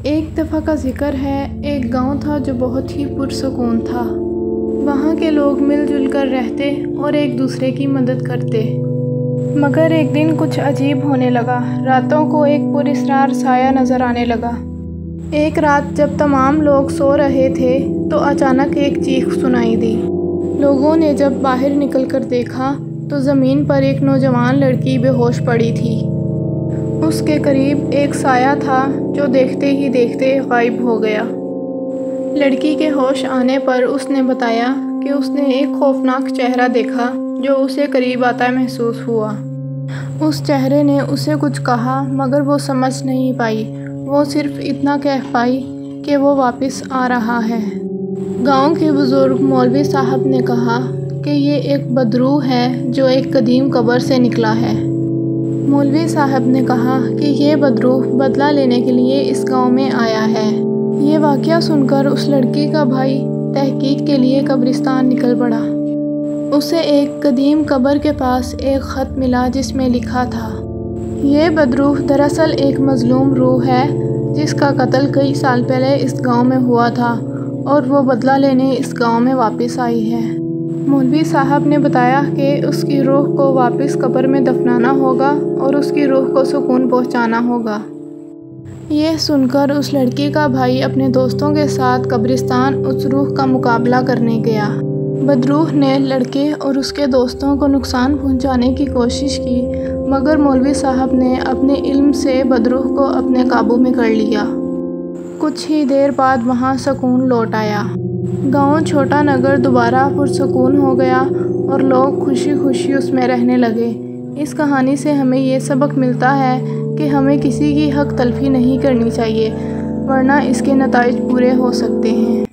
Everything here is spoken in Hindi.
एक दफ़ा का जिक्र है, एक गांव था जो बहुत ही पुरसकून था। वहाँ के लोग मिलजुल कर रहते और एक दूसरे की मदद करते। मगर एक दिन कुछ अजीब होने लगा। रातों को एक पुरअसरार साया नज़र आने लगा। एक रात जब तमाम लोग सो रहे थे तो अचानक एक चीख सुनाई दी। लोगों ने जब बाहर निकल कर देखा तो ज़मीन पर एक नौजवान लड़की बेहोश पड़ी थी। उसके करीब एक साया था जो देखते ही देखते गायब हो गया। लड़की के होश आने पर उसने बताया कि उसने एक खौफनाक चेहरा देखा जो उसे करीब आता महसूस हुआ। उस चेहरे ने उसे कुछ कहा मगर वो समझ नहीं पाई। वो सिर्फ इतना कह पाई कि वो वापस आ रहा है। गांव के बुज़ुर्ग मौलवी साहब ने कहा कि ये एक बदरू है जो एक कदीम कब्र से निकला है। मौलवी साहब ने कहा कि ये बदरू बदला लेने के लिए इस गांव में आया है। ये वाक़या सुनकर उस लड़की का भाई तहकीक के लिए कब्रिस्तान निकल पड़ा। उसे एक कदीम कब्र के पास एक ख़त मिला जिसमें लिखा था, ये बदरू दरअसल एक मज़लूम रूह है जिसका कत्ल कई साल पहले इस गांव में हुआ था और वो बदला लेने इस गांव में वापस आई है। मौलवी साहब ने बताया कि उसकी रूह को वापस कब्र में दफनाना होगा और उसकी रूह को सुकून पहुंचाना होगा। यह सुनकर उस लड़की का भाई अपने दोस्तों के साथ कब्रिस्तान उस रूह का मुकाबला करने गया। बदरूह ने लड़के और उसके दोस्तों को नुकसान पहुंचाने की कोशिश की मगर मौलवी साहब ने अपने इल्म से बदरूह को अपने काबू में कर लिया। कुछ ही देर बाद वहाँ सुकून लौट आया। गांव छोटा नगर दोबारा पुरसुकून हो गया और लोग खुशी खुशी उसमें रहने लगे। इस कहानी से हमें ये सबक मिलता है कि हमें किसी की हक तलफी नहीं करनी चाहिए वरना इसके नताइज बुरे हो सकते हैं।